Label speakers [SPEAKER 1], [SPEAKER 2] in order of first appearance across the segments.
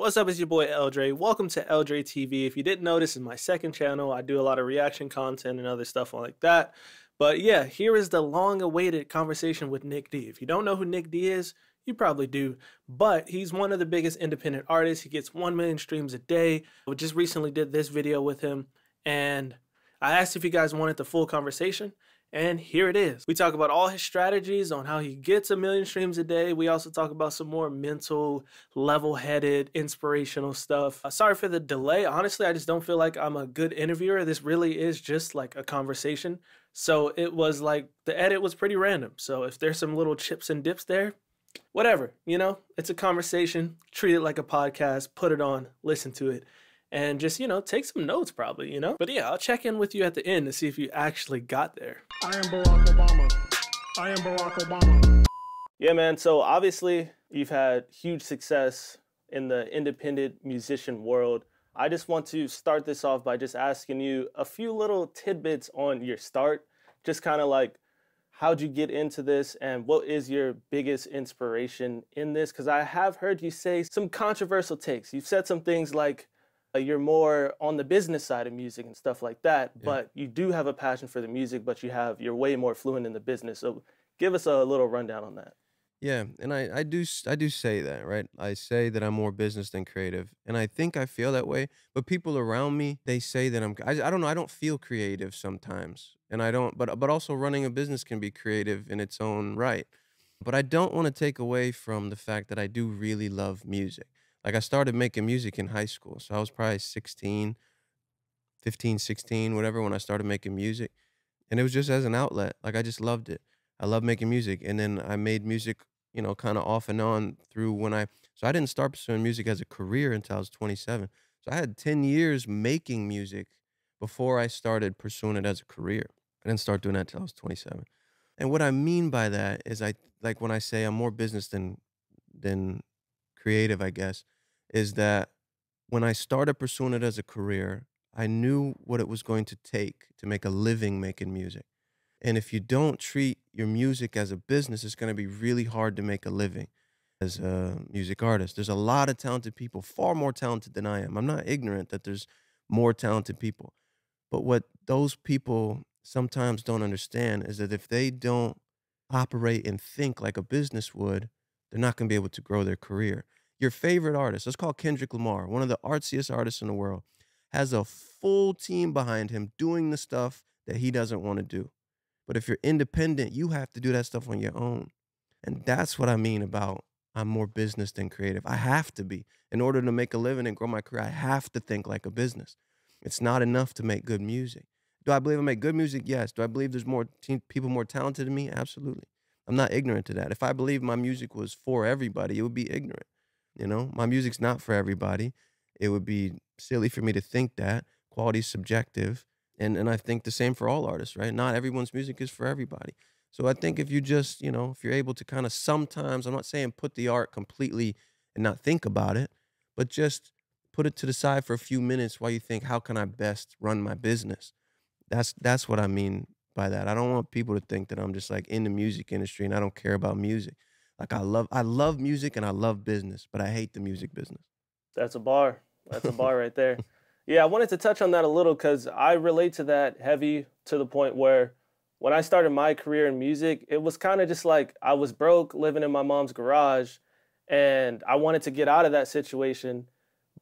[SPEAKER 1] What's up, it's your boy L.Dre. Welcome to LDreTv. If you didn't know, this is my second channel. I do a lot of reaction content and other stuff like that. But yeah, here is the long-awaited conversation with Nic D. If you don't know who Nic D is, you probably do. But he's one of the biggest independent artists. He gets 1 million streams a day. We just recently did this video with him. And I asked if you guys wanted the full conversation. And here it is. We talk about all his strategies on how he gets 1 million streams a day. We also talk about some more mental, level-headed, inspirational stuff. Sorry for the delay. Honestly, I just don't feel like I'm a good interviewer. This really is just like a conversation. So it was like the edit was pretty random. So if there's some little chips and dips there, whatever, you know, it's a conversation. Treat it like a podcast, put it on, listen to it. And just, you know, take some notes probably, you know? But yeah, I'll check in with you at the end to see if you actually got there.
[SPEAKER 2] I am Barack Obama. I am Barack Obama.
[SPEAKER 1] Yeah, man. So obviously you've had huge success in the independent musician world. I just want to start this off by just asking you a few little tidbits on your start. Just kind of like, how'd you get into this and what is your biggest inspiration in this? Because I have heard you say some controversial takes. You've said some things like, you're more on the business side of music and stuff like that, but you do have a passion for the music, but you're way more fluent in the business. So give us a little rundown on that.
[SPEAKER 3] Yeah, and I do say that, right? I say that I'm more business than creative, and I think I feel that way. But people around me, they say that I don't know. I don't feel creative sometimes, and I don't. But also running a business can be creative in its own right. But I don't want to take away from the fact that I do really love music. Like I started making music in high school, so I was probably 15, 16, whatever, when I started making music. And it was just as an outlet. Like I just loved it. I love making music. And then I made music, you know, kind of off and on through so I didn't start pursuing music as a career until I was 27. So I had 10 years making music before I started pursuing it as a career. I didn't start doing that until I was 27. And what I mean by that is like when I say I'm more business than creative, I guess, is that when I started pursuing it as a career, I knew what it was going to take to make a living making music. And if you don't treat your music as a business, it's going to be really hard to make a living as a music artist. There's a lot of talented people, far more talented than I am. I'm not ignorant that there's more talented people. But what those people sometimes don't understand is that if they don't operate and think like a business would, they're not going to be able to grow their career. Your favorite artist, let's call Kendrick Lamar, one of the artsiest artists in the world, has a full team behind him doing the stuff that he doesn't want to do. But if you're independent, you have to do that stuff on your own. And that's what I mean about I'm more business than creative. I have to be. In order to make a living and grow my career, I have to think like a business. It's not enough to make good music. Do I believe I make good music? Yes. Do I believe there's more people more talented than me? Absolutely. I'm not ignorant to that. If I believe my music was for everybody, it would be ignorant. You know, my music's not for everybody. It would be silly for me to think that. Quality's subjective. And I think the same for all artists, right? Not everyone's music is for everybody. So I think if you just, you know, if you're able to kind of sometimes, I'm not saying put the art completely and not think about it, but just put it to the side for a few minutes while you think, how can I best run my business? That's what I mean by that. I don't want people to think that I'm just like in the music industry and I don't care about music. Like I love music and I love business, but I hate the music business.
[SPEAKER 1] That's a bar. That's a bar right there. Yeah, I wanted to touch on that a little because I relate to that heavy to the point where when I started my career in music, it was kind of just like I was broke living in my mom's garage and I wanted to get out of that situation.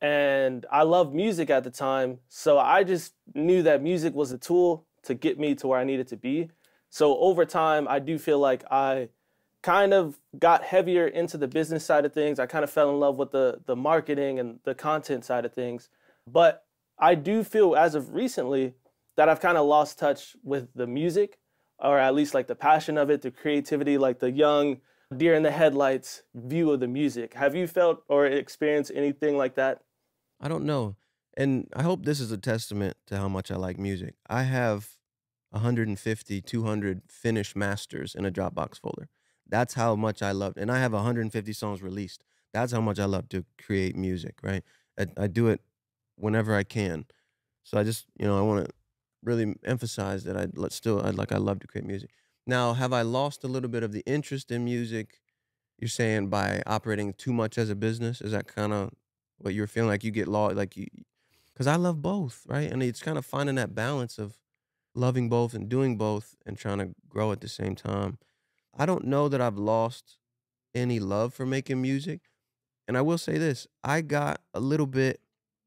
[SPEAKER 1] And I loved music at the time. So I just knew that music was a tool to get me to where I needed to be. So over time, I do feel like I kind of got heavier into the business side of things. I kind of fell in love with the marketing and the content side of things. But I do feel as of recently that I've kind of lost touch with the music, or at least like the passion of it, the creativity, like the young deer in the headlights view of the music. Have you felt or experienced anything like that?
[SPEAKER 3] I don't know. And I hope this is a testament to how much I like music. I have 150, 200 finished masters in a Dropbox folder. That's how much I loved. And I have 150 songs released. That's how much I love to create music, right? I do it whenever I can. So I just, you know, I want to really emphasize that I love to create music. Now, have I lost a little bit of the interest in music? You're saying by operating too much as a business? Is that kind of What you're feeling like you get lost, like you, because I love both, right? And it's kind of finding that balance of loving both and doing both and trying to grow at the same time. I don't know that I've lost any love for making music. And I will say this, I got a little bit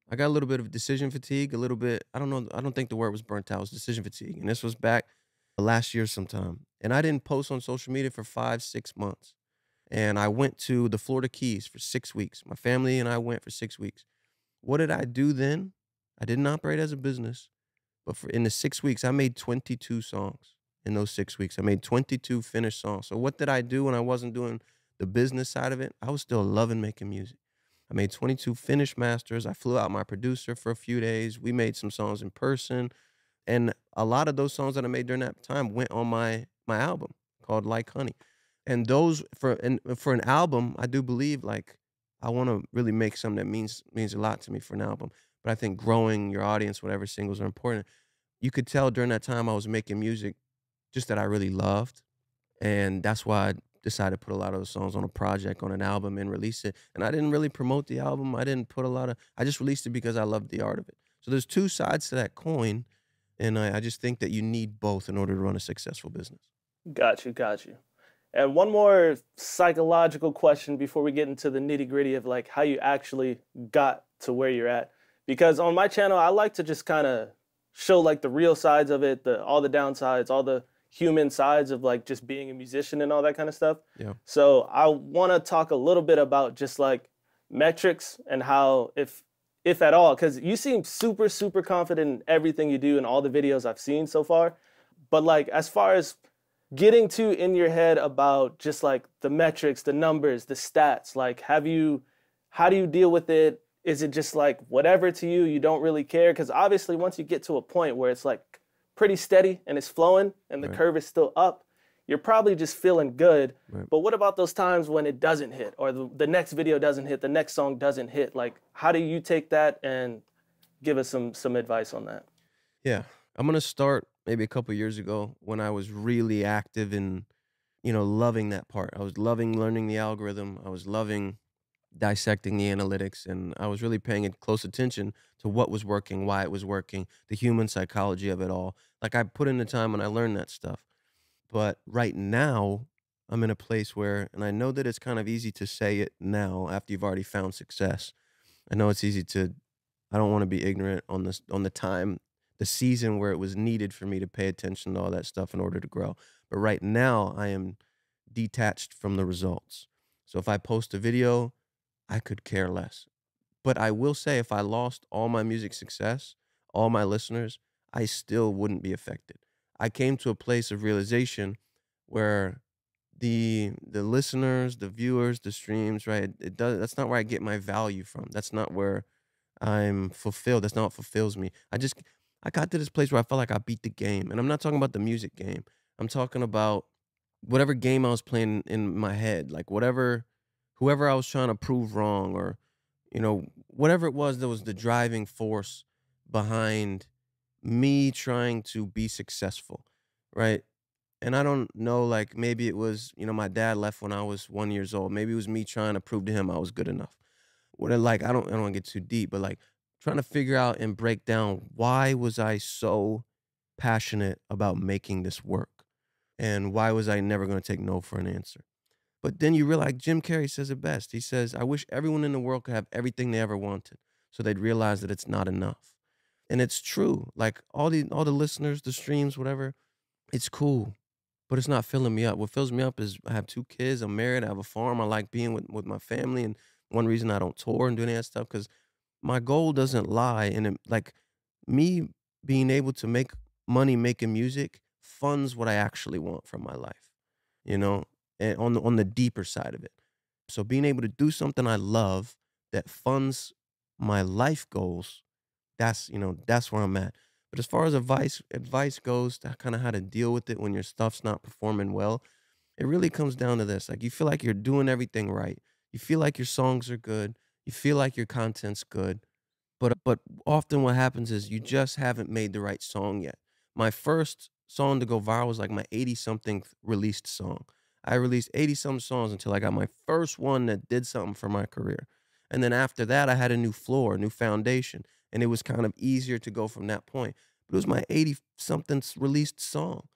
[SPEAKER 3] of decision fatigue, a little bit, I don't know, I don't think the word was burnt out, it was decision fatigue. And this was back last year sometime. And I didn't post on social media for 5, 6 months. And I went to the Florida Keys for 6 weeks. My family and I went for 6 weeks. What did I do then? I didn't operate as a business, but in the 6 weeks, I made 22 songs in those 6 weeks. I made 22 finished songs. So what did I do when I wasn't doing the business side of it? I was still loving making music. I made 22 finished masters. I flew out my producer for a few days. We made some songs in person. And a lot of those songs that I made during that time went on my album called Like Honey. And those for an album, I do believe like I want to really make something that means a lot to me for an album. But I think growing your audience, whatever singles are important. You could tell during that time I was making music just that I really loved. And that's why I decided to put a lot of those songs on a project, on an album, and release it. And I didn't really promote the album. I didn't put a lot of, I just released it because I loved the art of it. So there's two sides to that coin. And I just think that you need both in order to run a successful business.
[SPEAKER 1] Got you, got you. And one more psychological question before we get into the nitty gritty of like how you actually got to where you're at. Because on my channel, I like to just kind of show like the real sides of it, all the downsides, all the human sides of like just being a musician and all that kind of stuff.
[SPEAKER 3] Yeah.
[SPEAKER 1] So I want to talk a little bit about just like metrics and how, if at all, because you seem super, super confident in everything you do in all the videos I've seen so far. But like as far as getting to in your head about just like the metrics, the numbers, the stats, like how do you deal with it? Is it just like whatever to you, you don't really care? Because obviously once you get to a point where it's like pretty steady and it's flowing and the curve is still up, you're probably just feeling good. Right. But what about those times when it doesn't hit, or the next video doesn't hit, the next song doesn't hit? Like, how do you take that, and give us some advice on that?
[SPEAKER 3] Yeah. I'm going to start maybe a couple years ago when I was really active in, loving that part. I was loving learning the algorithm. I was loving dissecting the analytics, and I was really paying close attention to what was working, why it was working, the human psychology of it all. Like I put in the time and I learned that stuff. But right now, I'm in a place where, and I know that it's kind of easy to say it now after you've already found success. I know it's easy to, I don't want to be ignorant on this, on the time, the season where it was needed for me to pay attention to all that stuff in order to grow. But right now, I am detached from the results. So if I post a video, I could care less. But I will say, if I lost all my music success, all my listeners, I still wouldn't be affected. I came to a place of realization where the listeners, the viewers, the streams, right? That's not where I get my value from. That's not where I'm fulfilled. That's not what fulfills me. I got to this place where I felt like I beat the game. And I'm not talking about the music game. I'm talking about whatever game I was playing in my head, like whoever I was trying to prove wrong, or whatever it was that was the driving force behind me trying to be successful, right? And I don't know, like maybe it was, my dad left when I was 1 years old. Maybe it was me trying to prove to him I was good enough. Like I don't want to get too deep, but like trying to figure out and break down, why was I so passionate about making this work? And why was I never going to take no for an answer? But then you realize, Jim Carrey says it best. He says, I wish everyone in the world could have everything they ever wanted, so they'd realize that it's not enough. And it's true. Like all the listeners, the streams, whatever, it's cool, but it's not filling me up. What fills me up is I have 2 kids, I'm married, I have a farm, I like being with my family. And one reason I don't tour and do any of that stuff, because my goal doesn't lie in it. Like me being able to make money making music funds what I actually want from my life, you know, and on the deeper side of it. So being able to do something I love that funds my life goals, that's where I'm at. But as far as advice goes, to kind of how to deal with it when your stuff's not performing well, it really comes down to this. Like you feel like you're doing everything right. You feel like your songs are good. You feel like your content's good. But often what happens is you just haven't made the right song yet. My first song to go viral was like my 80-something released song. I released 80-some songs until I got my first one that did something for my career. And then after that, I had a new floor, a new foundation, and it was kind of easier to go from that point. But it was my 80-something released song.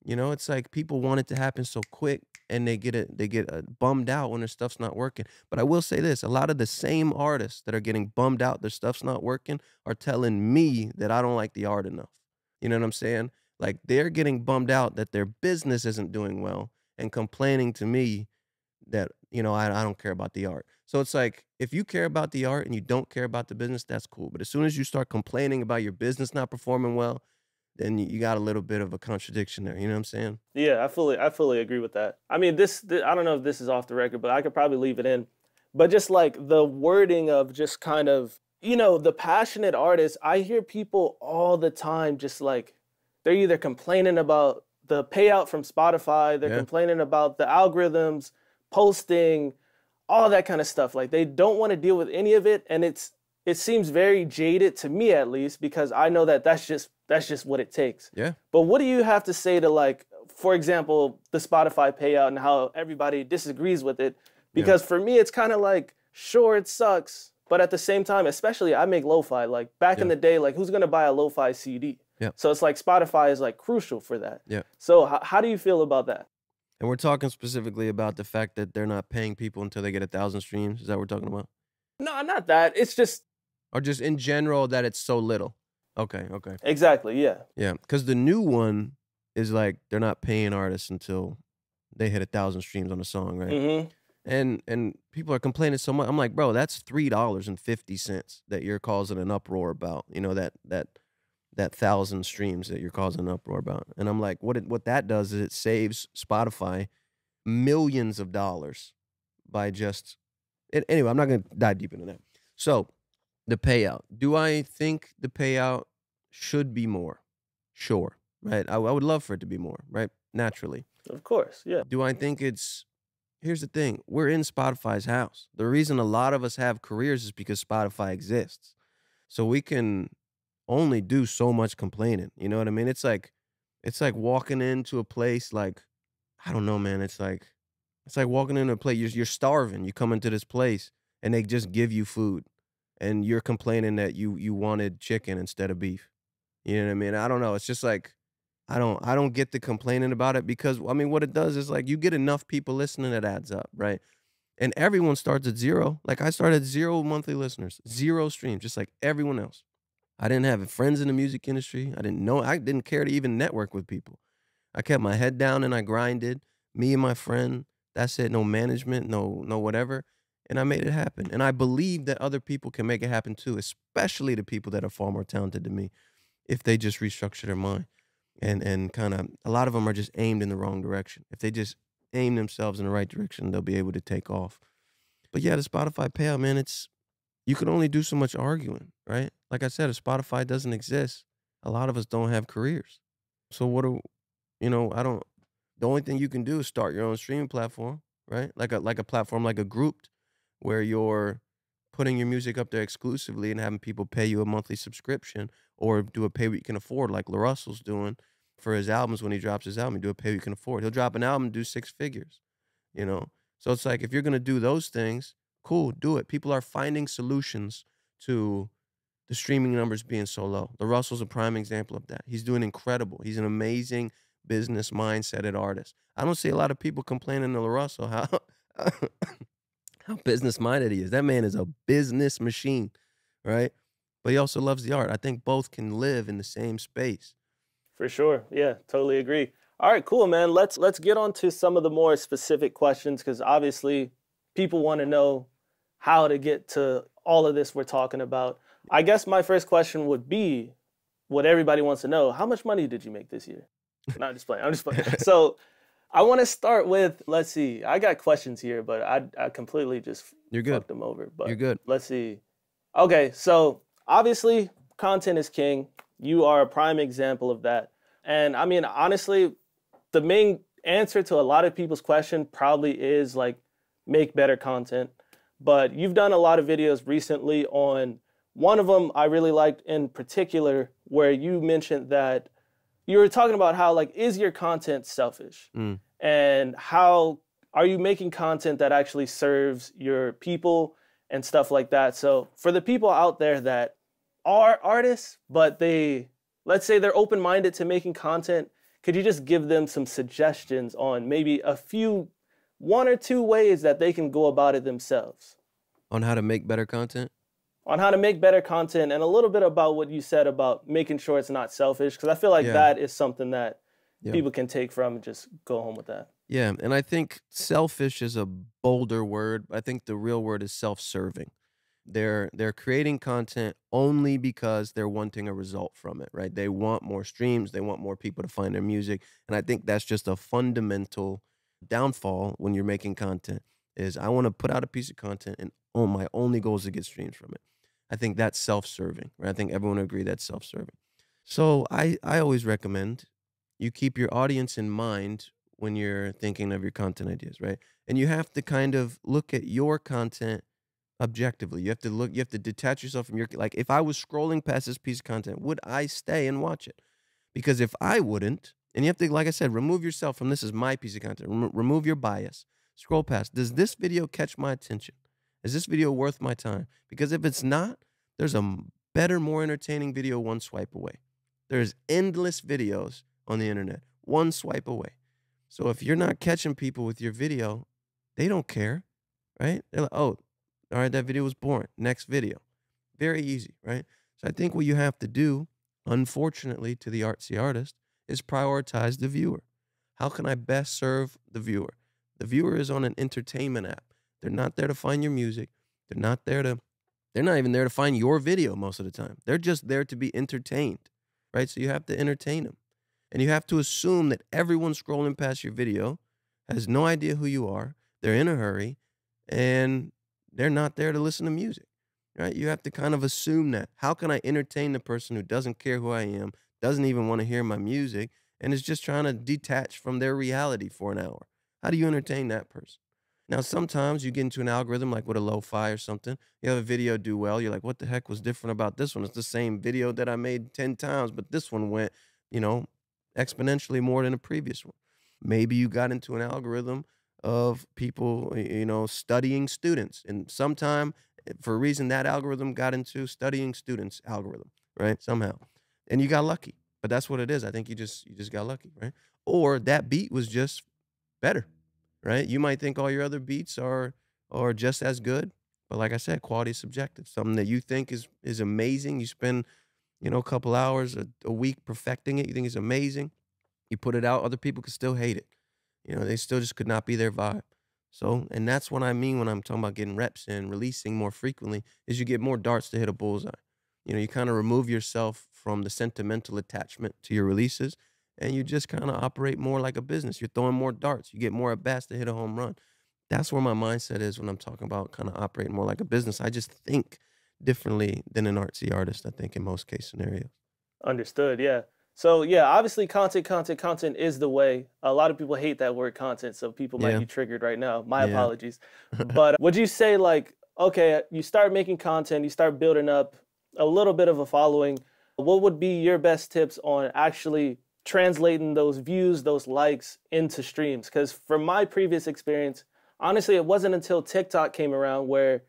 [SPEAKER 3] You know, it's like people want it to happen so quick, and they get bummed out when their stuff's not working. But I will say this, a lot of the same artists that are getting bummed out their stuff's not working are telling me that I don't like the art enough. You know what I'm saying? Like, they're getting bummed out that their business isn't doing well and complaining to me that, you know, I don't care about the art. So it's like, if you care about the art and you don't care about the business, that's cool. But as soon as you start complaining about your business not performing well, then you got a little bit of a contradiction there. You know what I'm saying?
[SPEAKER 1] Yeah, I fully agree with that. I mean, this I don't know if this is off the record, but I could probably leave it in. But just like the wording of just kind of, you know, the passionate artists, I hear people all the time just like they're either complaining about the payout from Spotify, they're complaining about the algorithms, posting, all that kind of stuff. Like they don't want to deal with any of it, and it seems very jaded to me, at least, because I know that that's just what it takes.
[SPEAKER 3] Yeah.
[SPEAKER 1] But what do you have to say to, like, for example, the Spotify payout and how everybody disagrees with it? Because for me, it's kind of like, sure, it sucks, but at the same time, especially I make lo-fi. Like back in the day, like who's gonna buy a lo-fi CD?
[SPEAKER 3] Yeah.
[SPEAKER 1] So it's like Spotify is like crucial for that.
[SPEAKER 3] Yeah.
[SPEAKER 1] So how do you feel about that?
[SPEAKER 3] And we're talking specifically about the fact that they're not paying people until they get 1,000 streams. Is that what we're talking about?
[SPEAKER 1] No, not that. It's just
[SPEAKER 3] Or just in general that it's so little? Okay, okay.
[SPEAKER 1] exactly, yeah.
[SPEAKER 3] Yeah, because the new one is like they're not paying artists until they hit 1,000 streams on a song, right?
[SPEAKER 1] Mm-hmm.
[SPEAKER 3] And people are complaining so much. I'm like, bro, that's $3.50 that you're causing an uproar about. You know, that 1,000 streams that you're causing an uproar about. And I'm like, what that does is it saves Spotify millions of dollars by just anyway, I'm not gonna dive deep into that. So the payout. Do I think the payout should be more? Sure. Right. I would love for it to be more, right? Naturally.
[SPEAKER 1] Of course, yeah.
[SPEAKER 3] Do I think here's the thing. We're in Spotify's house. The reason a lot of us have careers is because Spotify exists. So we can only do so much complaining. You know what I mean? It's like walking into a place like, I don't know, man. It's like walking into a place, you're starving. You come into this place and they just give you food. And you're complaining that you wanted chicken instead of beef. You know what I mean? I don't know. It's just like, I don't get the complaining about it, because I mean, what it does is like you get enough people listening, it adds up, right? And everyone starts at zero. Like I started 0 monthly listeners, 0 streams, just like everyone else. I didn't have friends in the music industry. I didn't care to even network with people. I kept my head down and I grinded. Me and my friend, that's it. No management, no whatever. And I made it happen. And I believe that other people can make it happen too, especially the people that are far more talented than me, if they just restructure their mind. And kind of, a lot of them are just aimed in the wrong direction. If they just aim themselves in the right direction, they'll be able to take off. But yeah, the Spotify payout, man, you can only do so much arguing, right? Like I said, if Spotify doesn't exist, a lot of us don't have careers. So the only thing you can do is start your own streaming platform, right? Like a platform, like a Grouped, where you're putting your music up there exclusively and having people pay you a monthly subscription, or do a pay what you can afford, like LaRussell's doing for his albums. When he drops his album, he do a pay what you can afford. He'll drop an album and do 6 figures, you know? So it's like, if you're going to do those things, cool, do it. People are finding solutions to the streaming numbers being so low. LaRussell's a prime example of that. He's doing incredible. He's an amazing business mindset artist. I don't see a lot of people complaining to LaRussell how business-minded he is. That man is a business machine, right? But he also loves the art. I think both can live in the same space.
[SPEAKER 1] For sure. Yeah, totally agree. All right, cool, man. Let's get on to some of the more specific questions, because obviously people want to know how to get to all of this we're talking about. I guess my first question would be what everybody wants to know. How much money did you make this year? No, I'm just playing. So I want to start with, let's see. I got questions here, but I completely just fucked them over. But
[SPEAKER 3] you're good.
[SPEAKER 1] Let's see. Okay, so obviously content is king. You are a prime example of that. And I mean, honestly, the main answer to a lot of people's question probably is like, make better content. But you've done a lot of videos recently on, one of them I really liked in particular, where you mentioned that you were talking about how, like, is your content selfish? And how are you making content that actually serves your people and stuff like that. So for the people out there that are artists, but let's say they're open-minded to making content, could you just give them some suggestions on maybe one or two ways that they can go about it themselves?
[SPEAKER 3] On how to make better content?
[SPEAKER 1] On how to make better content, and a little bit about what you said about making sure it's not selfish, because I feel like that is something that people can take from and just go home with that.
[SPEAKER 3] Yeah, and I think selfish is a bolder word. I think the real word is self-serving. They're creating content only because they're wanting a result from it, right? They want more streams, they want more people to find their music, and I think that's just a fundamental downfall when you're making content. Is I want to put out a piece of content and my only goal is to get streams from it. I think that's self-serving, right? I think everyone would agree that's self-serving. So I always recommend you keep your audience in mind when you're thinking of your content ideas, right? And you have to kind of look at your content objectively. You have to detach yourself from like, if I was scrolling past this piece of content, would I stay and watch it? Because if I wouldn't, and you have to, like I said, remove yourself from this is my piece of content. Remove your bias. Scroll past. Does this video catch my attention? Is this video worth my time? Because if it's not, there's a better, more entertaining video one swipe away. There's endless videos on the internet, one swipe away. So if you're not catching people with your video, they don't care, right? They're like, oh, all right, that video was boring. Next video. Very easy, right? So I think what you have to do, unfortunately, to the artsy artist, is prioritize the viewer. How can I best serve the viewer? The viewer is on an entertainment app. They're not there to find your music. They're not even there to find your video most of the time. They're just there to be entertained, right? So you have to entertain them. And you have to assume that everyone scrolling past your video has no idea who you are. They're in a hurry, and they're not there to listen to music, right? You have to kind of assume that. How can I entertain the person who doesn't care who I am, doesn't even want to hear my music, and is just trying to detach from their reality for an hour? How do you entertain that person? Now, sometimes you get into an algorithm like with a lo-fi or something. You have a video do well. You're like, what the heck was different about this one? It's the same video that I made 10 times, but this one went, exponentially more than the previous one. Maybe you got into an algorithm of people, studying students. And sometime, for a reason, that algorithm got into studying students algorithm, right? Somehow. And you got lucky. But that's what it is. I think you just got lucky, right? Or that beat was just better, right? You might think all your other beats are just as good, but like I said, quality is subjective. Something that you think is amazing, you spend, a couple hours a week perfecting it, you think it's amazing, you put it out, other people could still hate it. They still just could not be their vibe. So, and that's what I mean when I'm talking about getting reps in, releasing more frequently, is you get more darts to hit a bullseye. You kind of remove yourself from the sentimental attachment to your releases, and you just kind of operate more like a business. You're throwing more darts. You get more at-bats to hit a home run. That's where my mindset is when I'm talking about kind of operating more like a business. I just think differently than an artsy artist, I think, in most case scenarios.
[SPEAKER 1] Understood, yeah. So, yeah, obviously content is the way. A lot of people hate that word content, so people might be triggered right now. My apologies. But would you say, like, okay, you start making content, you start building up a little bit of a following, what would be your best tips on actually translating those views, those likes into streams? Because from my previous experience, honestly, it wasn't until TikTok came around where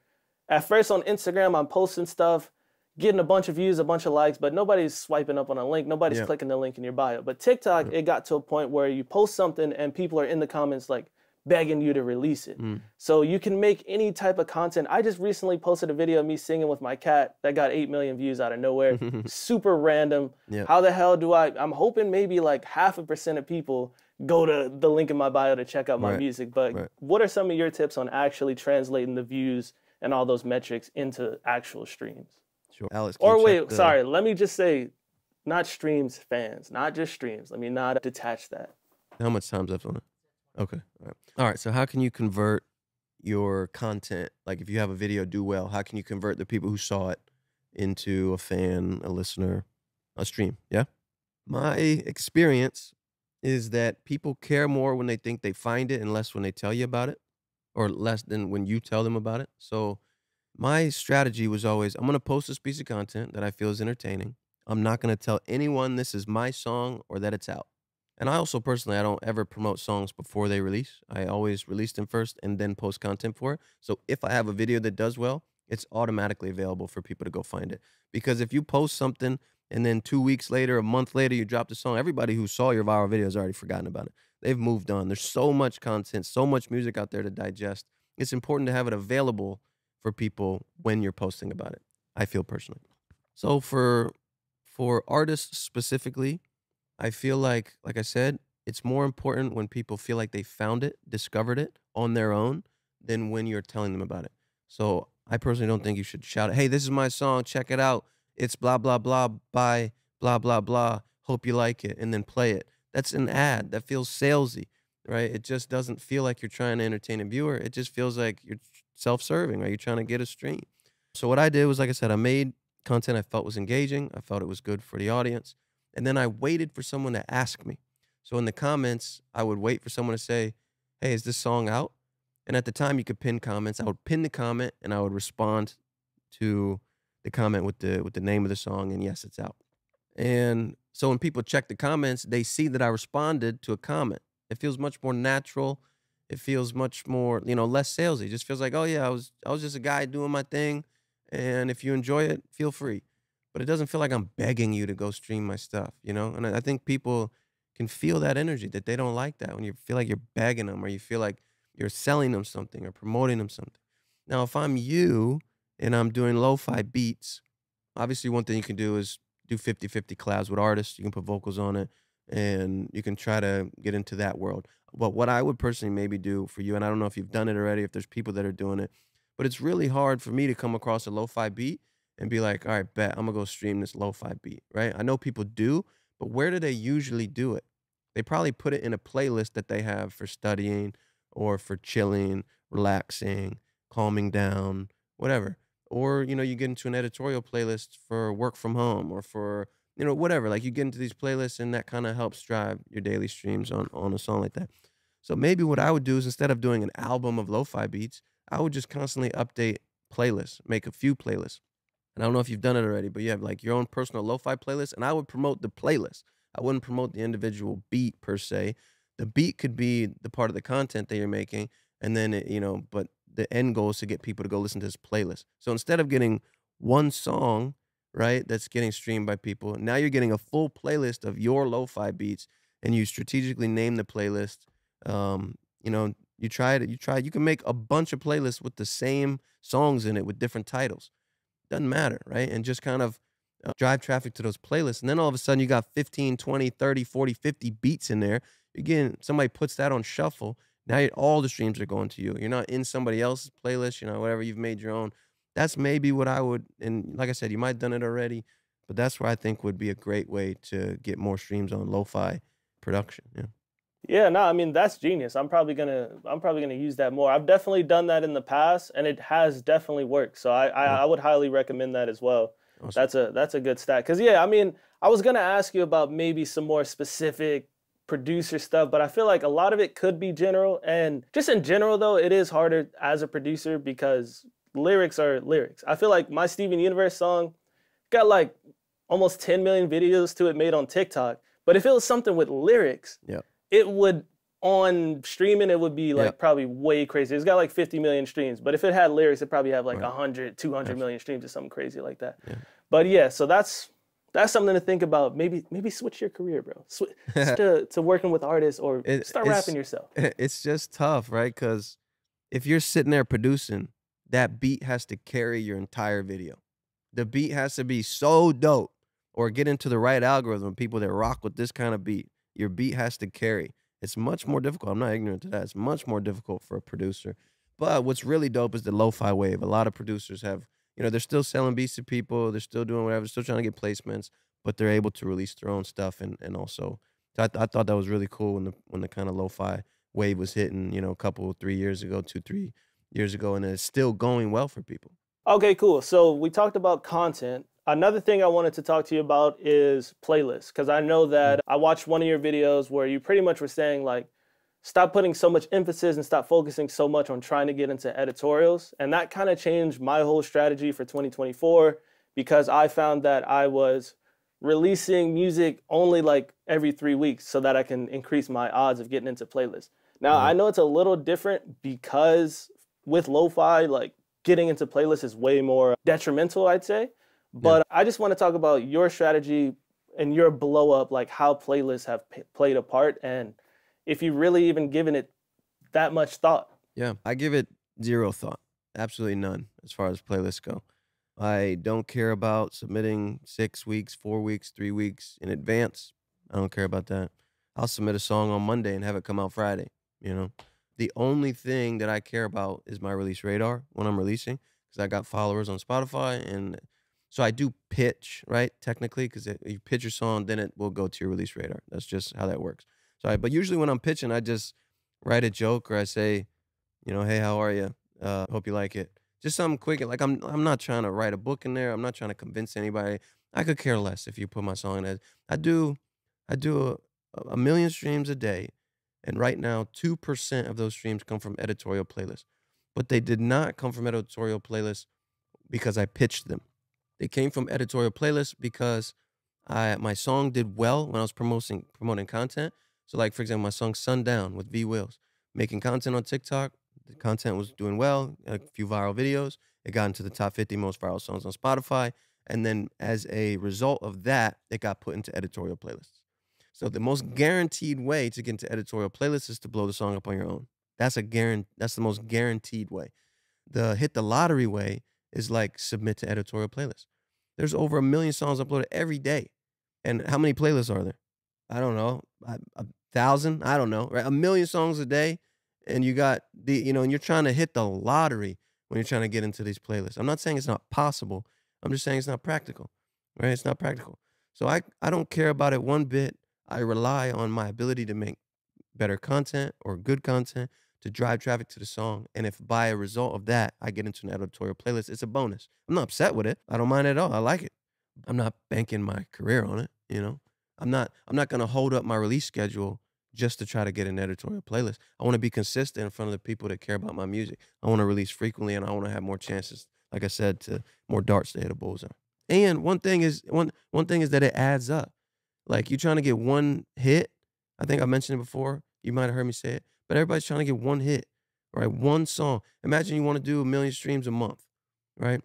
[SPEAKER 1] at first on Instagram, I'm posting stuff, getting a bunch of views, a bunch of likes, but nobody's swiping up on a link. Nobody's clicking the link in your bio. But TikTok, it got to a point where you post something and people are in the comments like begging you to release it. So you can make any type of content. I just recently posted a video of me singing with my cat that got 8 million views out of nowhere. Super random. How the hell do I'm hoping maybe like 0.5% of people go to the link in my bio to check out my music. But what are some of your tips on actually translating the views and all those metrics into actual streams?
[SPEAKER 3] Sure. Alex,
[SPEAKER 1] or wait, sorry, let me just say, not streams, fans, not just streams. Let me not detach that.
[SPEAKER 3] How much time's left on it? Okay. All right. So how can you convert your content? Like if you have a video do well, how can you convert the people who saw it into a fan, a listener, a stream? Yeah. My experience is that people care more when they think they find it and less when they tell you about it, or less than when you tell them about it. So my strategy was always, I'm going to post this piece of content that I feel is entertaining. I'm not going to tell anyone this is my song or that it's out. And I also personally, I don't ever promote songs before they release. I always release them first and then post content for it. So if I have a video that does well, it's automatically available for people to go find it. Because if you post something and then 2 weeks later, a month later, you drop the song, everybody who saw your viral video has already forgotten about it. They've moved on. There's so much content, so much music out there to digest. It's important to have it available for people when you're posting about it, I feel personally. So for artists specifically, I feel like I said, it's more important when people feel like they found it, discovered it on their own than when you're telling them about it. So I personally don't think you should shout it, "Hey, this is my song, check it out. It's blah blah blah by blah blah blah. Hope you like it," and then play it. That's an ad. That feels salesy, right? It just doesn't feel like you're trying to entertain a viewer. It just feels like you're self-serving. Are you trying to get a stream? So what I did was, like I said, I made content I felt was engaging. I felt it was good for the audience. And then I waited for someone to ask me. So in the comments, I would wait for someone to say, "Hey, is this song out?" And at the time, you could pin comments. I would pin the comment, and I would respond to the comment with the name of the song, and yes, it's out. And so when people check the comments, they see that I responded to a comment. It feels much more natural. It feels much more, less salesy. It just feels like, oh yeah, I was just a guy doing my thing, and if you enjoy it, feel free. But it doesn't feel like I'm begging you to go stream my stuff, And I think people can feel that energy, that they don't like that when you feel like you're begging them or you feel like you're selling them something or promoting them something. Now, if I'm you and I'm doing lo-fi beats, obviously one thing you can do is do 50-50 collabs with artists. You can put vocals on it and you can try to get into that world. But what I would personally maybe do for you, and I don't know if you've done it already, if there's people that are doing it, but it's really hard for me to come across a lo-fi beat and be like, all right, bet, I'm gonna go stream this lo-fi beat, right? I know people do, but where do they usually do it? They probably put it in a playlist that they have for studying or for chilling, relaxing, calming down, whatever. Or, you get into an editorial playlist for work from home or for, whatever. Like you get into these playlists and that kind of helps drive your daily streams on a song like that. So maybe what I would do is instead of doing an album of lo-fi beats, I would just constantly update playlists, make a few playlists. And I don't know if you've done it already, but you have like your own personal lo-fi playlist, and I would promote the playlist. I wouldn't promote the individual beat per se. The beat could be the part of the content that you're making, and then but the end goal is to get people to go listen to this playlist. So instead of getting one song, right, that's getting streamed by people, now you're getting a full playlist of your lo-fi beats, and you strategically name the playlist. You can make a bunch of playlists with the same songs in it with different titles. Doesn't matter, right? And just kind of drive traffic to those playlists. And then all of a sudden you got 15, 20, 30, 40, 50 beats in there. Again, somebody puts that on shuffle. Now all the streams are going to you. You're not in somebody else's playlist, whatever, you've made your own. That's maybe what I would, and like I said, you might have done it already, but that's where I think would be a great way to get more streams on lo-fi production. Yeah.
[SPEAKER 1] Yeah, no, I mean that's genius. I'm probably gonna use that more. I've definitely done that in the past, and it has definitely worked. So I would highly recommend that as well. Awesome. That's a good stat. Cause yeah, I mean, I was gonna ask you about maybe some more specific producer stuff, but I feel like a lot of it could be general. And just in general though, it is harder as a producer because lyrics are lyrics. I feel like my Steven Universe song got like almost 10 million videos to it made on TikTok. But if it was something with lyrics,
[SPEAKER 3] yeah,
[SPEAKER 1] it would, on streaming, it would be like probably way crazy. It's got like 50 million streams, but if it had lyrics, it'd probably have like 100, 200 million streams or something crazy like that. Yeah. But yeah, so that's something to think about. Maybe switch your career, bro. Switch to working with artists or start rapping yourself.
[SPEAKER 3] It's just tough, right? Because if you're sitting there producing, that beat has to carry your entire video. The beat has to be so dope or get into the right algorithm, people that rock with this kind of beat. Your beat has to carry. It's much more difficult. I'm not ignorant to that. It's much more difficult for a producer. But what's really dope is the lo-fi wave. A lot of producers have, they're still selling beats to people. They're still doing whatever. They're still trying to get placements, but they're able to release their own stuff. And also, I thought that was really cool when the kind of lo-fi wave was hitting, a couple, 3 years ago, 2-3 years ago, and it's still going well for people.
[SPEAKER 1] Okay, cool. So we talked about content. Another thing I wanted to talk to you about is playlists, because I know that I watched one of your videos where you pretty much were saying like, stop putting so much emphasis and stop focusing so much on trying to get into editorials. And that kind of changed my whole strategy for 2024 because I found that I was releasing music only like every 3 weeks so that I can increase my odds of getting into playlists. Now, I know it's a little different because with lo-fi, like getting into playlists is way more detrimental, I'd say. But I just want to talk about your strategy and your blow up, like how playlists have played a part, and if you really even given it that much thought.
[SPEAKER 3] Yeah, I give it zero thought. Absolutely none as far as playlists go. I don't care about submitting 6 weeks, 4 weeks, 3 weeks in advance. I don't care about that. I'll submit a song on Monday and have it come out Friday, you know? The only thing that I care about is my release radar when I'm releasing, because I got followers on Spotify, and so I do pitch, right? Technically, because you pitch your song, then it will go to your release radar. That's just how that works. But usually when I'm pitching, I just write a joke, or I say, you know, hey, how are you? Hope you like it. Just something quick. Like I'm not trying to write a book in there. I'm not trying to convince anybody. I could care less if you put my song in it. I do a million streams a day, and right now 2% of those streams come from editorial playlists. But they did not come from editorial playlists because I pitched them. They came from editorial playlists because my song did well when I was promoting content. So like for example, my song Sundown with V Wills, making content on TikTok. The content was doing well, a few viral videos. It got into the top 50 most viral songs on Spotify. And then as a result of that, it got put into editorial playlists. So the most guaranteed way to get into editorial playlists is to blow the song up on your own. That's the most guaranteed way. The hit the lottery way is like submit to editorial playlists. There's over 1 million songs uploaded every day. And how many playlists are there? I don't know. 1,000? I don't know. Right? 1 million songs a day. And you got and you're trying to hit the lottery when you're trying to get into these playlists. I'm not saying it's not possible. I'm just saying it's not practical, right? It's not practical. So I don't care about it one bit. I rely on my ability to make better content or good content to drive traffic to the song. And if by a result of that, I get into an editorial playlist, it's a bonus. I'm not upset with it. I don't mind it at all. I like it. I'm not banking my career on it, you know? I'm not going to hold up my release schedule just to try to get an editorial playlist. I want to be consistent in front of the people that care about my music. I want to release frequently, and I want to have more chances, like I said, to more darts to hit a bullseye. And one thing is that it adds up. Like you're trying to get one hit. I think I mentioned it before. You might have heard me say it, but everybody's trying to get one hit, right? One song. Imagine you want to do 1 million streams a month, right?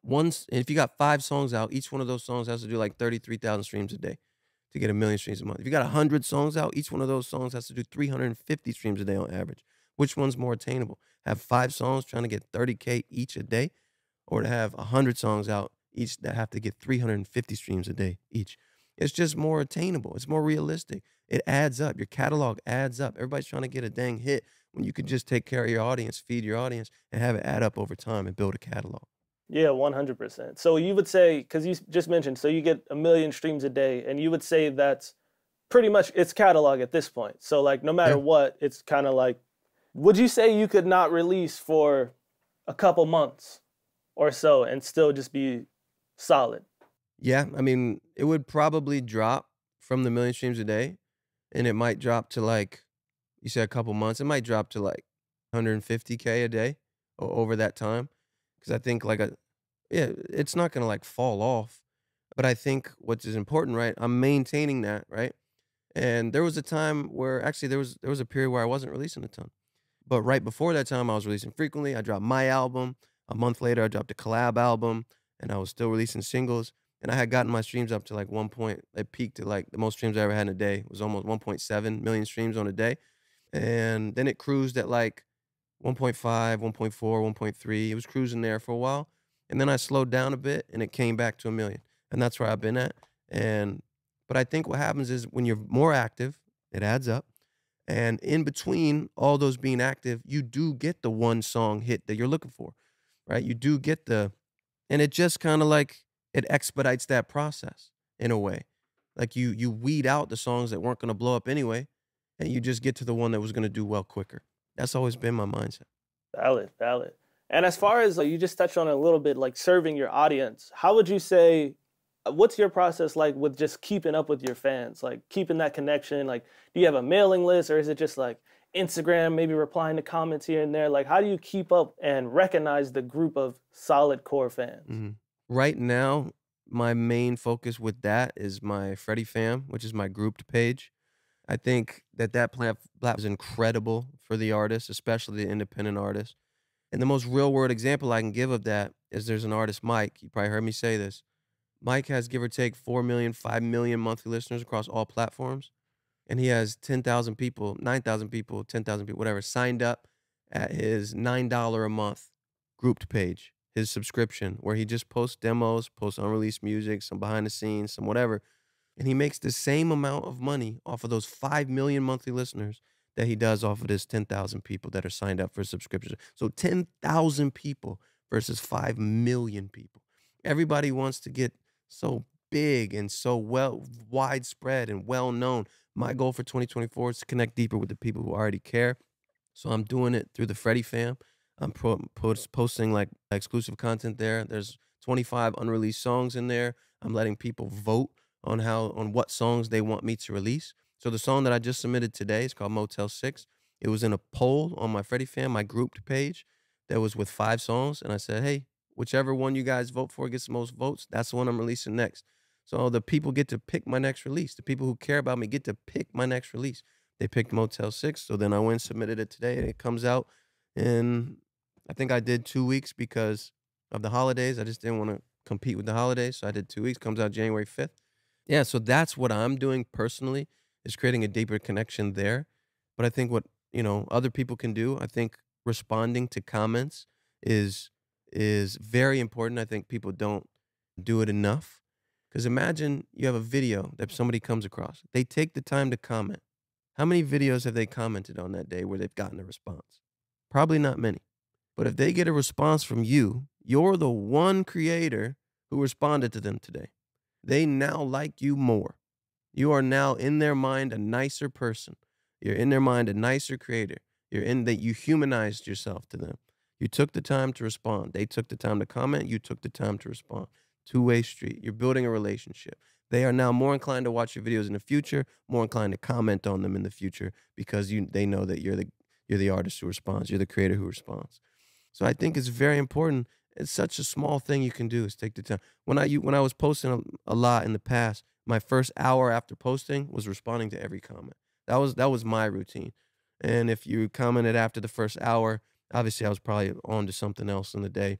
[SPEAKER 3] If you got 5 songs out, each one of those songs has to do like 33,000 streams a day to get 1 million streams a month. If you got 100 songs out, each one of those songs has to do 350 streams a day on average. Which one's more attainable? Have 5 songs trying to get 30K each a day, or to have 100 songs out each that have to get 350 streams a day each? It's just more attainable. It's more realistic. It adds up. Your catalog adds up. Everybody's trying to get a dang hit when you could just take care of your audience, feed your audience, and have it add up over time and build a catalog.
[SPEAKER 1] Yeah, 100%. So you would say, because you just mentioned, so you get 1 million streams a day, and you would say that's pretty much its catalog at this point. So like no matter what, it's kind of like, would you say you could not release for a couple months or so and still just be solid?
[SPEAKER 3] Yeah, I mean, it would probably drop from the 1 million streams a day, and it might drop to like, you said a couple months, it might drop to like 150K a day over that time. Because I think it's not gonna like fall off, but I think what is important, right? I'm maintaining that, right? And there was a time where actually there was a period where I wasn't releasing a ton, but right before that time I was releasing frequently. I dropped my album. A month later, I dropped a collab album, and I was still releasing singles. And I had gotten my streams up to like one point. It peaked at like the most streams I ever had in a day. It was almost 1.7 million streams on a day, and then it cruised at like 1.5, 1.4, 1.3. It was cruising there for a while. And then I slowed down a bit and it came back to 1 million. And that's where I've been at. But I think what happens is when you're more active, it adds up. And in between all those being active, you do get the one song hit that you're looking for, right? You do get and it just kind of like, it expedites that process in a way. Like you weed out the songs that weren't going to blow up anyway, and you just get to the one that was going to do well quicker. That's always been my mindset.
[SPEAKER 1] Valid, valid. And as far as like, you just touched on it a little bit, like serving your audience, how would you say, what's your process like with just keeping up with your fans, like keeping that connection? Like, do you have a mailing list, or is it just like Instagram, maybe replying to comments here and there? Like, how do you keep up and recognize the group of solid core fans?
[SPEAKER 3] Mm-hmm. Right now, my main focus with that is my Freddie Fam, which is my grouped page. I think that platform is incredible for the artists, especially the independent artists. And the most real world example I can give of that is there's an artist, Mike. You probably heard me say this. Mike has give or take 4 million, 5 million monthly listeners across all platforms. And he has 10,000 people, 9,000 people, 10,000 people, whatever, signed up at his $9 a month grouped page, his subscription, where he just posts demos, posts unreleased music, some behind the scenes, some whatever. And he makes the same amount of money off of those 5 million monthly listeners that he does off of this 10,000 people that are signed up for a subscription. So 10,000 people versus 5 million people. Everybody wants to get so big and so well widespread and well known. My goal for 2024 is to connect deeper with the people who already care. So I'm doing it through the Freddie fam. I'm posting like exclusive content there. There's 25 unreleased songs in there. I'm letting people vote on what songs they want me to release. So the song that I just submitted today is called Motel 6. It was in a poll on my Freddie fam, my grouped page, that was with 5 songs. And I said, hey, whichever one you guys vote for gets the most votes, that's the one I'm releasing next. So the people get to pick my next release. The people who care about me get to pick my next release. They picked Motel 6. So then I went and submitted it today. And it comes out in, I think I did 2 weeks because of the holidays. I just didn't want to compete with the holidays. So I did 2 weeks. Comes out January 5th. Yeah, so that's what I'm doing personally, is creating a deeper connection there. But I think what, other people can do, I think responding to comments is very important. I think people don't do it enough. Because imagine you have a video that somebody comes across. They take the time to comment. How many videos have they commented on that day where they've gotten a response? Probably not many. But if they get a response from you, you're the one creator who responded to them today. They now like you more. You are now in their mind a nicer person. You're in their mind a nicer creator. You're in that you humanized yourself to them. You took the time to respond. They took the time to comment. You took the time to respond. Two-way street. You're building a relationship. They are now more inclined to watch your videos in the future, more inclined to comment on them in the future because they know that you're the artist who responds. You're the creator who responds. So I think it's very important. It's such a small thing you can do is take the time. When I was posting a lot in the past, my first hour after posting was responding to every comment. That was my routine. And if you commented after the first hour, obviously I was probably on to something else in the day.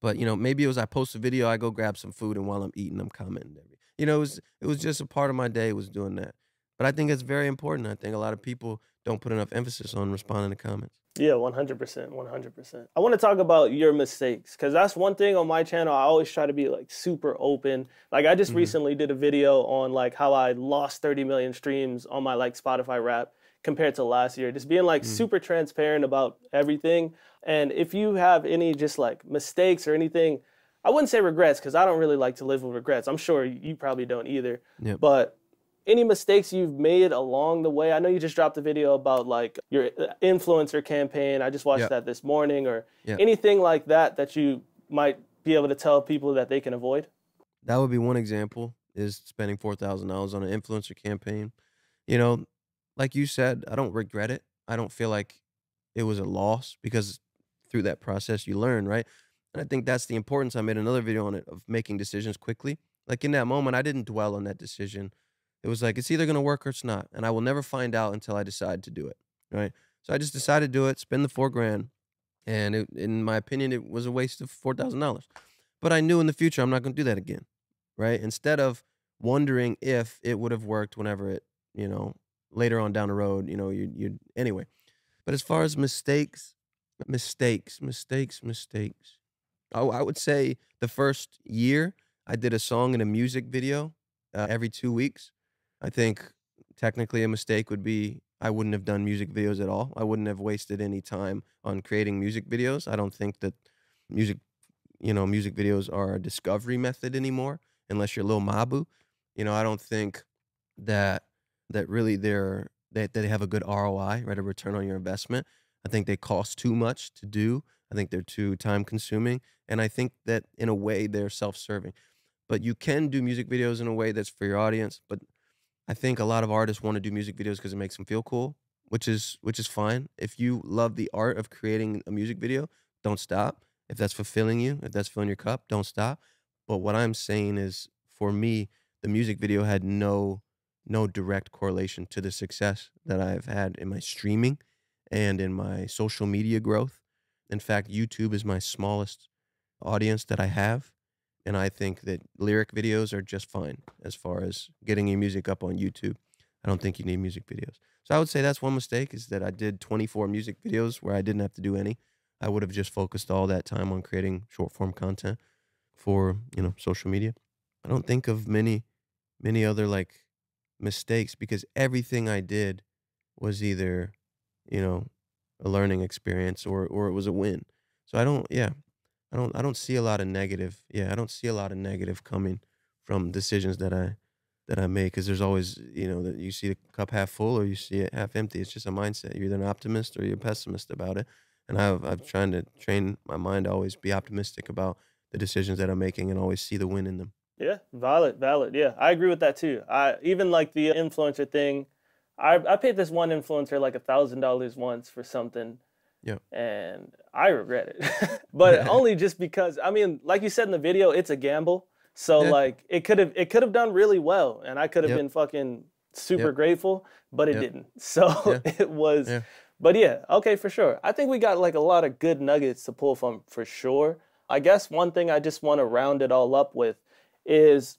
[SPEAKER 3] But maybe it was I post a video, I go grab some food, and while I'm eating, I'm commenting. It was just a part of my day was doing that. But I think it's very important. I think a lot of people don't put enough emphasis on responding to comments.
[SPEAKER 1] Yeah, 100%, 100%. I want to talk about your mistakes because that's one thing on my channel. I always try to be like super open. Like I just recently did a video on like how I lost 30 million streams on my like Spotify Rap compared to last year. Just being like super transparent about everything. And if you have any just like mistakes or anything, I wouldn't say regrets because I don't really like to live with regrets. I'm sure you probably don't either.
[SPEAKER 3] Yep.
[SPEAKER 1] But any mistakes you've made along the way? I know you just dropped a video about like your influencer campaign. I just watched that this morning, or anything like that that you might be able to tell people that they can avoid.
[SPEAKER 3] That would be one example, is spending $4,000 on an influencer campaign. Like you said, I don't regret it. I don't feel like it was a loss because through that process you learn, right? And I think that's the importance. I made another video on it of making decisions quickly. Like in that moment, I didn't dwell on that decision. It was like, it's either going to work or it's not. And I will never find out until I decide to do it. Right. So I just decided to do it, spend the $4,000. And in my opinion, it was a waste of $4,000. But I knew in the future, I'm not going to do that again. Right. Instead of wondering if it would have worked whenever it, later on down the road, anyway. But as far as mistakes, I would say the first year I did a song and a music video every 2 weeks. I think technically a mistake would be I wouldn't have done music videos at all. I wouldn't have wasted any time on creating music videos. I don't think that music videos are a discovery method anymore, unless you're Lil Mabu. I don't think that really they have a good ROI, right? A return on your investment. I think they cost too much to do. I think they're too time consuming. And I think that in a way they're self-serving. But you can do music videos in a way that's for your audience. But I think a lot of artists want to do music videos because it makes them feel cool, which is fine. If you love the art of creating a music video, don't stop. If that's fulfilling you, if that's filling your cup, don't stop. But what I'm saying is, for me, the music video had no direct correlation to the success that I've had in my streaming and in my social media growth. In fact, YouTube is my smallest audience that I have, and I think that lyric videos are just fine as far as getting your music up on YouTube. I don't think you need music videos. So I would say that's one mistake is that I did 24 music videos where I didn't have to do any. I would have just focused all that time on creating short form content for, social media. I don't think of many other like mistakes because everything I did was either, you know, a learning experience or it was a win. So I don't see a lot of negative. Yeah, I don't see a lot of negative coming from decisions that I make because there's always, that you see the cup half full or you see it half empty. It's just a mindset. You're either an optimist or you're a pessimist about it. And I've trying to train my mind to always be optimistic about the decisions that I'm making and always see the win in them.
[SPEAKER 1] Yeah, valid, valid. Yeah, I agree with that too. I even like the influencer thing. I paid this one influencer like $1,000 once for something,
[SPEAKER 3] Yeah.
[SPEAKER 1] and I regret it. But only just because I mean, like you said in the video, it's a gamble. So
[SPEAKER 3] Yeah.
[SPEAKER 1] like it could have done really well, and I could have
[SPEAKER 3] Yep.
[SPEAKER 1] been fucking super
[SPEAKER 3] Yep.
[SPEAKER 1] grateful, but it
[SPEAKER 3] Yep.
[SPEAKER 1] didn't. So
[SPEAKER 3] Yeah.
[SPEAKER 1] it was.
[SPEAKER 3] Yeah.
[SPEAKER 1] But yeah, okay, for sure. I think we got like a lot of good nuggets to pull from for sure. I guess one thing I just want to round it all up with is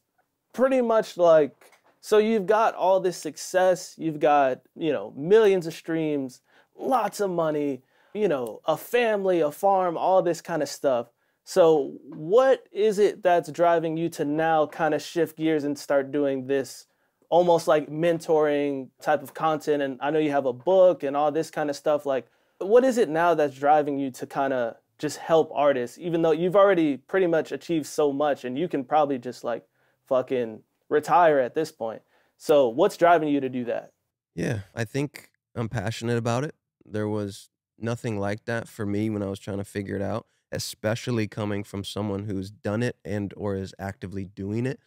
[SPEAKER 1] pretty much like, so you've got all this success, you've got, millions of streams, lots of money, a family, a farm, all this kind of stuff. So what is it that's driving you to now kind of shift gears and start doing this almost like mentoring type of content? And I know you have a book and all this kind of stuff. Like, what is it now that's driving you to kind of just help artists, even though you've already pretty much achieved so much and you can probably just like fucking retire at this point? So what's driving you to do that?
[SPEAKER 3] Yeah. I think I'm passionate about it. There was nothing like that for me when I was trying to figure it out, especially coming from someone who's done it and or is actively doing it.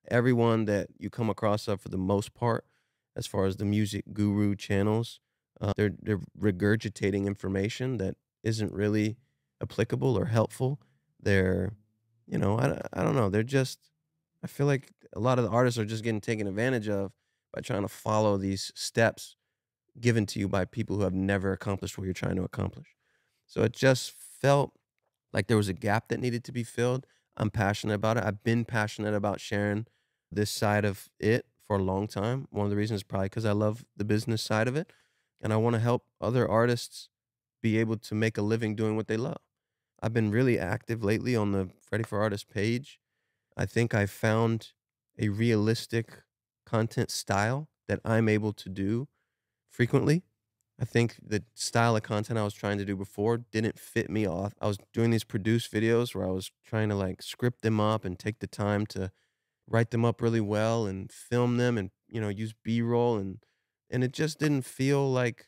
[SPEAKER 3] Everyone that you come across for the most part, as far as the music guru channels, they're regurgitating information that isn't really applicable or helpful. They're, I don't know. They're just, I feel like a lot of the artists are just getting taken advantage of by trying to follow these steps given to you by people who have never accomplished what you're trying to accomplish. So it just felt like there was a gap that needed to be filled. I'm passionate about it. I've been passionate about sharing this side of it for a long time. One of the reasons is probably because I love the business side of it. And I want to help other artists be able to make a living doing what they love. I've been really active lately on the Freddie for Artists page. I think I found a realistic content style that I'm able to do frequently. I think the style of content I was trying to do before didn't fit me off. I was doing these produced videos where I was trying to like script them up and take the time to write them up really well and film them and use B-roll and it just didn't feel like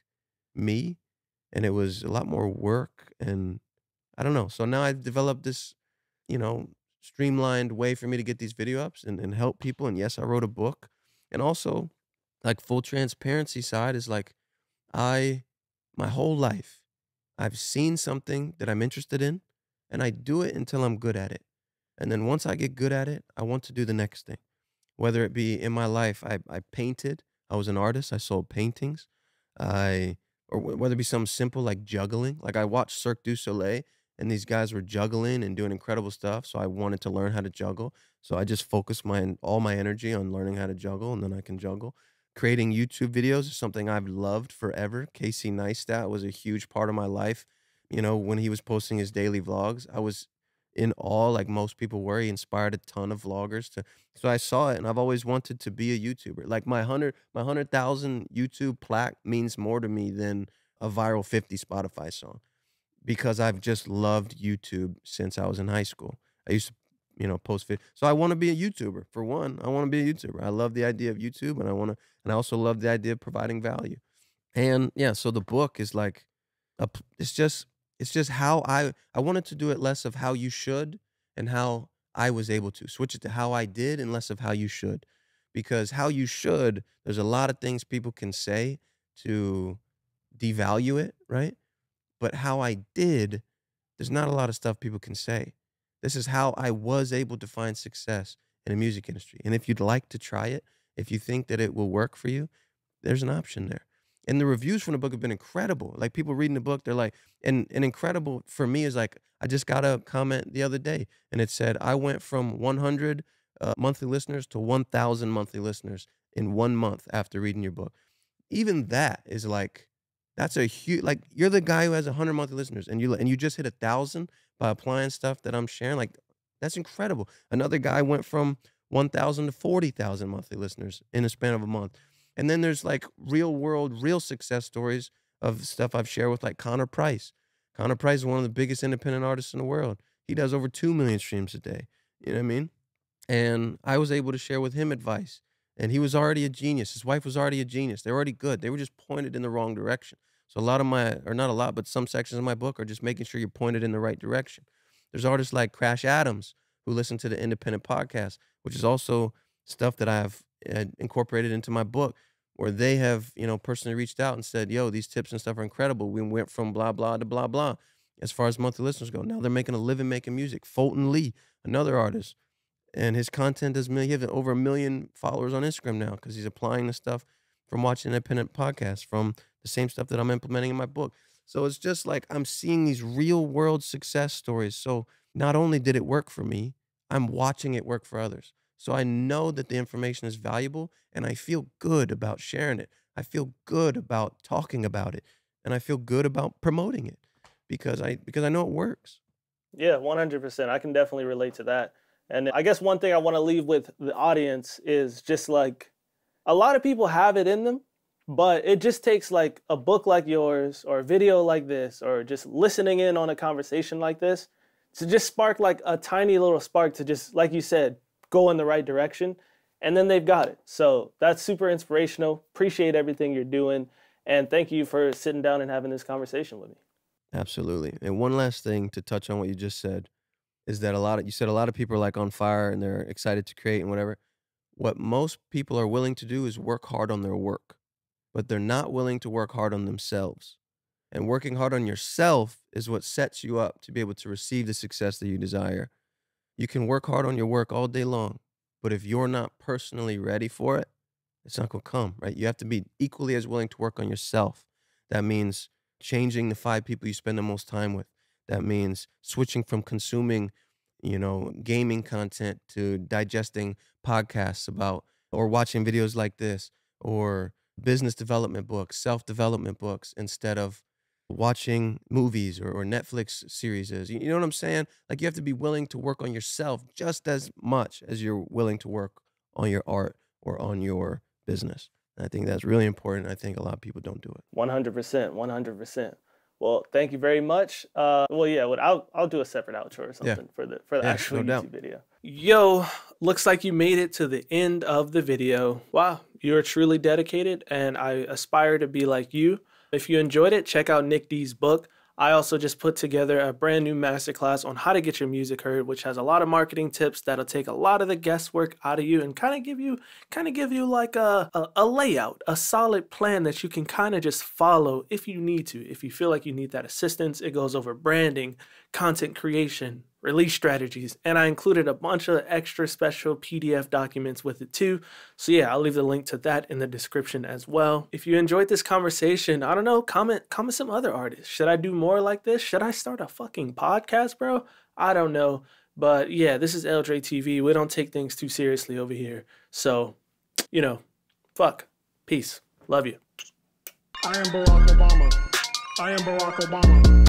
[SPEAKER 3] me and it was a lot more work and I don't know. So now I've developed this, you know, streamlined way for me to get these video ups and help people. And yes, I wrote a book. And also, like full transparency side is like I my whole life I've seen something that I'm interested in and I do it until I'm good at it. And then once I get good at it, I want to do the next thing. Whether it be in my life, I painted. I was an artist. I sold paintings. I whether it be something simple like juggling. Like I watched Cirque du Soleil, and these guys were juggling and doing incredible stuff. So I wanted to learn how to juggle. So I just focused my all my energy on learning how to juggle, and then I can juggle. Creating YouTube videos is something I've loved forever. Casey Neistat was a huge part of my life. When he was posting his daily vlogs, I was in awe, like most people were. He inspired a ton of vloggers to. So I saw it, and I've always wanted to be a YouTuber. Like my 100,000 YouTube plaque means more to me than a viral 50 Spotify song because I've just loved YouTube since I was in high school. I used to, post vid. So I want to be a YouTuber. For one, I want to be a YouTuber. I love the idea of YouTube, and I also love the idea of providing value. And yeah, so the book is like, it's just how I wanted to do it less of how you should and how I was able to switch it to how I did and less of how you should, because how you should, there's a lot of things people can say to devalue it, right? But how I did, there's not a lot of stuff people can say. This is how I was able to find success in the music industry. And if you'd like to try it, if you think that it will work for you, there's an option there. And the reviews from the book have been incredible. Like people reading the book, they're like, and incredible for me is like, I just got a comment the other day and it said, I went from 100 monthly listeners to 1,000 monthly listeners in 1 month after reading your book. Even that is like, that's a huge, like you're the guy who has 100 monthly listeners and you just hit 1,000 by applying stuff that I'm sharing. Like that's incredible. Another guy went from 1,000 to 40,000 monthly listeners in a span of a month. And then there's like real world, real success stories of stuff I've shared with like Connor Price. Connor Price is one of the biggest independent artists in the world. He does over 2 million streams a day. You know what I mean? And I was able to share with him advice. And he was already a genius. His wife was already a genius. They're already good. They were just pointed in the wrong direction. So a lot of my, or not a lot, but some sections of my book are just making sure you're pointed in the right direction. There's artists like Crash Adams who listen to the independent podcast, which is also stuff that I've incorporated into my book, where they have, you know, personally reached out and said, yo, these tips and stuff are incredible. We went from blah, blah to blah, blah. As far as monthly listeners go, now they're making a living making music. Fulton Lee, another artist, and his content does he has over 1 million followers on Instagram now because he's applying the stuff from watching independent podcasts, from the same stuff that I'm implementing in my book. So it's just like I'm seeing these real world success stories. So not only did it work for me, I'm watching it work for others. So I know that the information is valuable and I feel good about sharing it. I feel good about talking about it and I feel good about promoting it because I know it works.
[SPEAKER 1] Yeah, 100%. I can definitely relate to that. And I guess one thing I want to leave with the audience is just like a lot of people have it in them, but it just takes like a book like yours or a video like this or just listening in on a conversation like this to just spark like a tiny little spark to just, like you said, go in the right direction. And then they've got it. So that's super inspirational. Appreciate everything you're doing. And thank you for sitting down and having this conversation with me.
[SPEAKER 3] Absolutely. And one last thing to touch on what you just said is that you said a lot of people are like on fire and they're excited to create and whatever. What most people are willing to do is work hard on their work, but they're not willing to work hard on themselves. And working hard on yourself is what sets you up to be able to receive the success that you desire. You can work hard on your work all day long, but if you're not personally ready for it, it's not going to come, right? You have to be equally as willing to work on yourself. That means changing the 5 people you spend the most time with. That means switching from consuming, you know, gaming content to digesting podcasts about, or watching videos like this, or business development books, self-development books, instead of watching movies or Netflix series. You know what I'm saying? Like you have to be willing to work on yourself just as much as you're willing to work on your art or on your business. And I think that's really important. I think a lot of people don't do it.
[SPEAKER 1] 100%, 100%. Well, thank you very much. Well, yeah, I'll do a separate outro or something for the actual YouTube video. Yo, looks like you made it to the end of the video. Wow, you're truly dedicated, and I aspire to be like you. If you enjoyed it, check out Nic D's book. I also just put together a brand new masterclass on how to get your music heard, which has a lot of marketing tips that'll take a lot of the guesswork out of you and kind of give you like a layout, a solid plan that you can kind of just follow if you need to. If you feel like you need that assistance, it goes over branding, content creation, release strategies, and I included a bunch of extra special PDF documents with it too. So yeah, I'll leave the link to that in the description as well. If you enjoyed this conversation, I don't know, comment some other artists. Should I do more like this? Should I start a fucking podcast, bro? I don't know. But yeah, this is LDreTv. We don't take things too seriously over here. So, you know, fuck. Peace. Love you.
[SPEAKER 2] I am Barack Obama. I am Barack Obama.